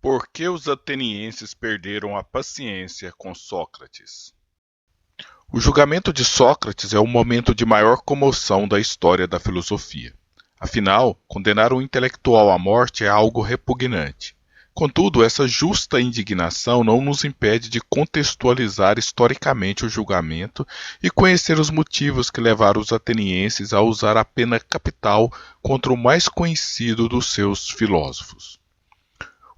Por que os atenienses perderam a paciência com Sócrates? O julgamento de Sócrates é o momento de maior comoção da história da filosofia. Afinal, condenar um intelectual à morte é algo repugnante. Contudo, essa justa indignação não nos impede de contextualizar historicamente o julgamento e conhecer os motivos que levaram os atenienses a usar a pena capital contra o mais conhecido dos seus filósofos.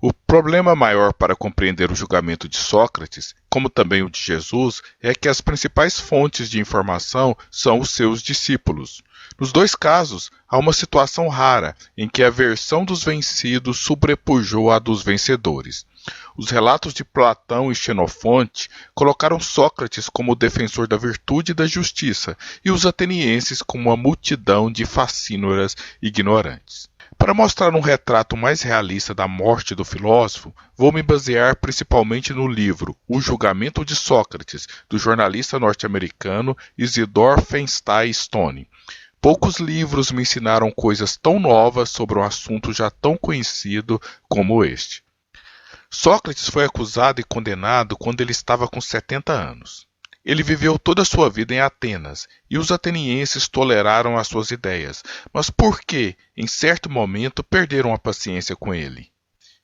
O problema maior para compreender o julgamento de Sócrates, como também o de Jesus, é que as principais fontes de informação são os seus discípulos. Nos dois casos, há uma situação rara em que a versão dos vencidos sobrepujou a dos vencedores. Os relatos de Platão e Xenofonte colocaram Sócrates como o defensor da virtude e da justiça, e os atenienses como uma multidão de facínoras ignorantes. Para mostrar um retrato mais realista da morte do filósofo, vou me basear principalmente no livro O Julgamento de Sócrates, do jornalista norte-americano Isidore Feinstein Stone. Poucos livros me ensinaram coisas tão novas sobre um assunto já tão conhecido como este. Sócrates foi acusado e condenado quando ele estava com 70 anos. Ele viveu toda a sua vida em Atenas, e os atenienses toleraram as suas ideias, mas por que, em certo momento, perderam a paciência com ele?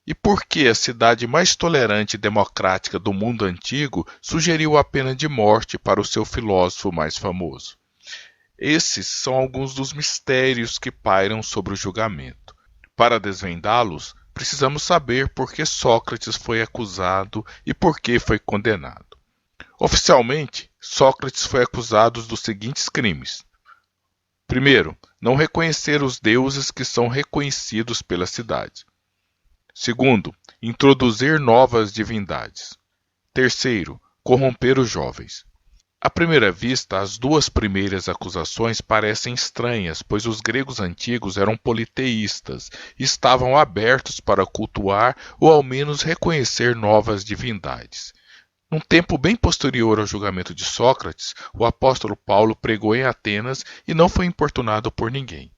E por que a cidade mais tolerante e democrática do mundo antigo sugeriu a pena de morte para o seu filósofo mais famoso? Esses são alguns dos mistérios que pairam sobre o julgamento. Para desvendá-los, precisamos saber por que Sócrates foi acusado e por que foi condenado. Oficialmente, Sócrates foi acusado dos seguintes crimes. Primeiro, não reconhecer os deuses que são reconhecidos pela cidade. Segundo, introduzir novas divindades. Terceiro, corromper os jovens. À primeira vista, as duas primeiras acusações parecem estranhas, pois os gregos antigos eram politeístas e estavam abertos para cultuar ou ao menos reconhecer novas divindades. Num tempo bem posterior ao julgamento de Sócrates, o apóstolo Paulo pregou em Atenas e não foi importunado por ninguém.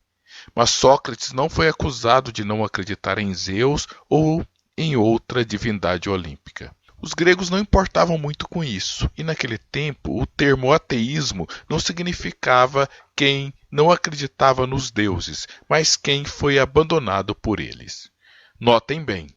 Mas Sócrates não foi acusado de não acreditar em Zeus ou em outra divindade olímpica. Os gregos não importavam muito com isso, e naquele tempo o termo ateísmo não significava quem não acreditava nos deuses, mas quem foi abandonado por eles. Notem bem.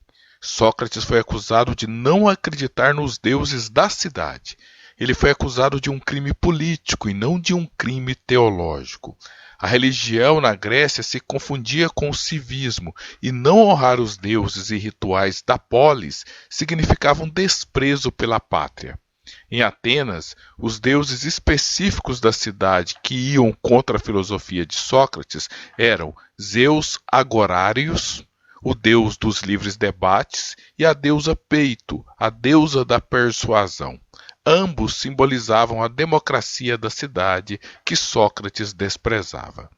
Sócrates foi acusado de não acreditar nos deuses da cidade. Ele foi acusado de um crime político e não de um crime teológico. A religião na Grécia se confundia com o civismo, e não honrar os deuses e rituais da polis significava um desprezo pela pátria. Em Atenas, os deuses específicos da cidade que iam contra a filosofia de Sócrates eram Zeus Agorários, o deus dos livres debates, e a deusa Peito, a deusa da persuasão. Ambos simbolizavam a democracia da cidade que Sócrates desprezava.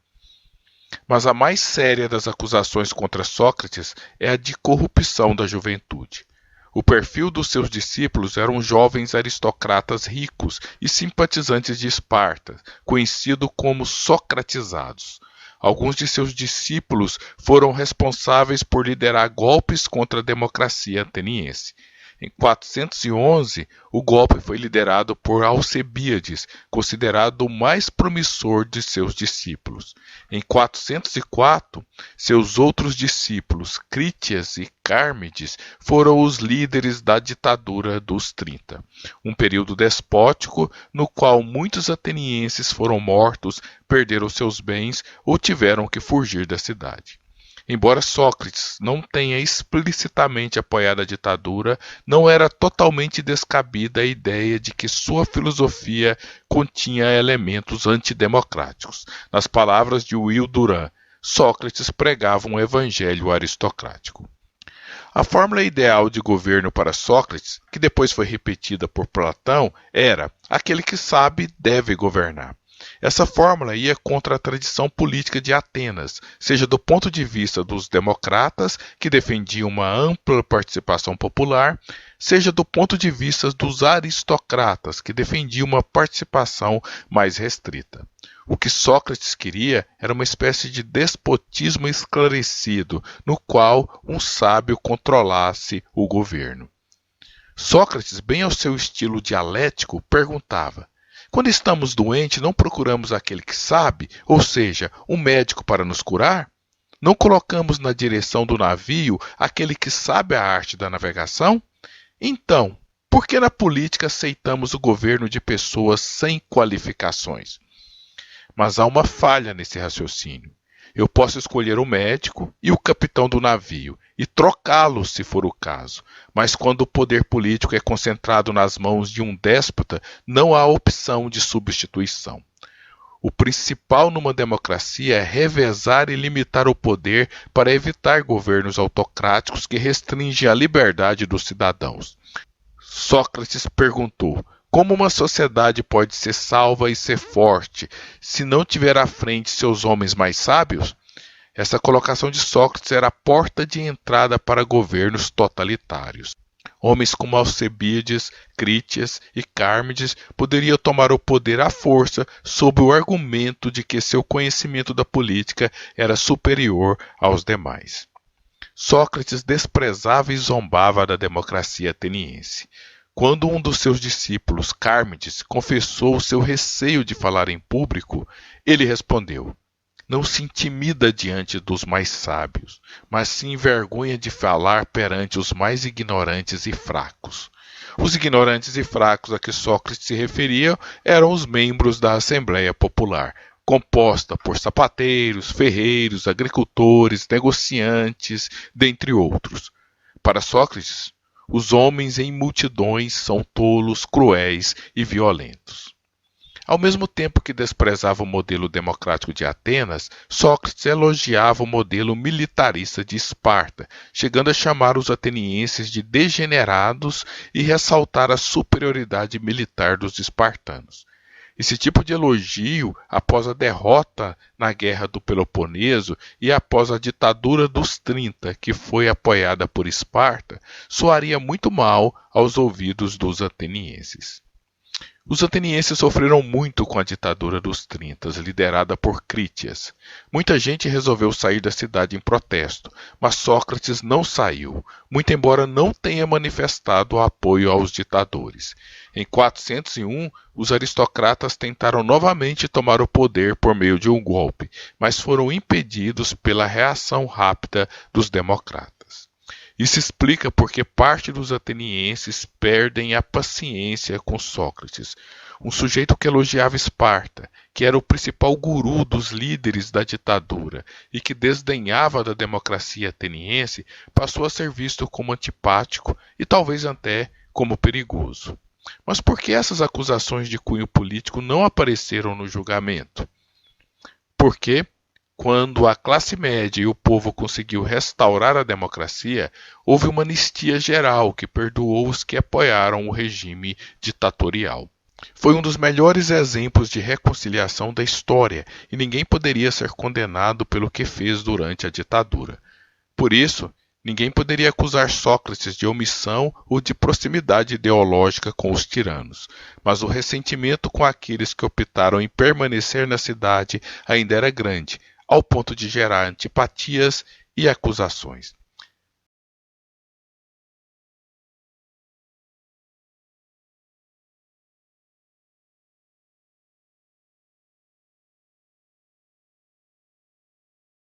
Mas a mais séria das acusações contra Sócrates é a de corrupção da juventude. O perfil dos seus discípulos eram jovens aristocratas ricos e simpatizantes de Esparta, conhecidos como socratizados. Alguns de seus discípulos foram responsáveis por liderar golpes contra a democracia ateniense. Em 411, o golpe foi liderado por Alcebíades, considerado o mais promissor de seus discípulos. Em 404, seus outros discípulos, Crítias e Cármides, foram os líderes da ditadura dos 30, um período despótico no qual muitos atenienses foram mortos, perderam seus bens ou tiveram que fugir da cidade. Embora Sócrates não tenha explicitamente apoiado a ditadura, não era totalmente descabida a ideia de que sua filosofia continha elementos antidemocráticos. Nas palavras de Will Durant, Sócrates pregava um evangelho aristocrático. A fórmula ideal de governo para Sócrates, que depois foi repetida por Platão, era: aquele que sabe deve governar. Essa fórmula ia contra a tradição política de Atenas, seja do ponto de vista dos democratas, que defendiam uma ampla participação popular, seja do ponto de vista dos aristocratas, que defendiam uma participação mais restrita. O que Sócrates queria era uma espécie de despotismo esclarecido, no qual um sábio controlasse o governo. Sócrates, bem ao seu estilo dialético, perguntava: quando estamos doentes, não procuramos aquele que sabe, ou seja, um médico para nos curar? Não colocamos na direção do navio aquele que sabe a arte da navegação? Então, por que na política aceitamos o governo de pessoas sem qualificações? Mas há uma falha nesse raciocínio. Eu posso escolher o médico e o capitão do navio e trocá-los se for o caso. Mas quando o poder político é concentrado nas mãos de um déspota, não há opção de substituição. O principal numa democracia é revezar e limitar o poder para evitar governos autocráticos que restringem a liberdade dos cidadãos. Sócrates perguntou: como uma sociedade pode ser salva e ser forte se não tiver à frente seus homens mais sábios? Essa colocação de Sócrates era a porta de entrada para governos totalitários. Homens como Alcebiades, Crítias e Cármides poderiam tomar o poder à força sob o argumento de que seu conhecimento da política era superior aos demais. Sócrates desprezava e zombava da democracia ateniense. Quando um dos seus discípulos, Cármides, confessou seu receio de falar em público, ele respondeu: não se intimida diante dos mais sábios, mas se envergonha de falar perante os mais ignorantes e fracos. Os ignorantes e fracos a que Sócrates se referia eram os membros da Assembleia Popular, composta por sapateiros, ferreiros, agricultores, negociantes, dentre outros. Para Sócrates, os homens em multidões são tolos, cruéis e violentos. Ao mesmo tempo que desprezava o modelo democrático de Atenas, Sócrates elogiava o modelo militarista de Esparta, chegando a chamar os atenienses de degenerados e ressaltar a superioridade militar dos espartanos. Esse tipo de elogio, após a derrota na Guerra do Peloponeso e após a ditadura dos 30, que foi apoiada por Esparta, soaria muito mal aos ouvidos dos atenienses. Os atenienses sofreram muito com a ditadura dos 30, liderada por Crítias. Muita gente resolveu sair da cidade em protesto, mas Sócrates não saiu, muito embora não tenha manifestado apoio aos ditadores. Em 401, os aristocratas tentaram novamente tomar o poder por meio de um golpe, mas foram impedidos pela reação rápida dos democratas. Isso explica porque parte dos atenienses perdem a paciência com Sócrates, um sujeito que elogiava Esparta, que era o principal guru dos líderes da ditadura e que desdenhava da democracia ateniense, passou a ser visto como antipático e talvez até como perigoso. Mas por que essas acusações de cunho político não apareceram no julgamento? Porque, quando a classe média e o povo conseguiu restaurar a democracia, houve uma anistia geral que perdoou os que apoiaram o regime ditatorial. Foi um dos melhores exemplos de reconciliação da história e ninguém poderia ser condenado pelo que fez durante a ditadura. Por isso, ninguém poderia acusar Sócrates de omissão ou de proximidade ideológica com os tiranos, mas o ressentimento com aqueles que optaram em permanecer na cidade ainda era grande, ao ponto de gerar antipatias e acusações.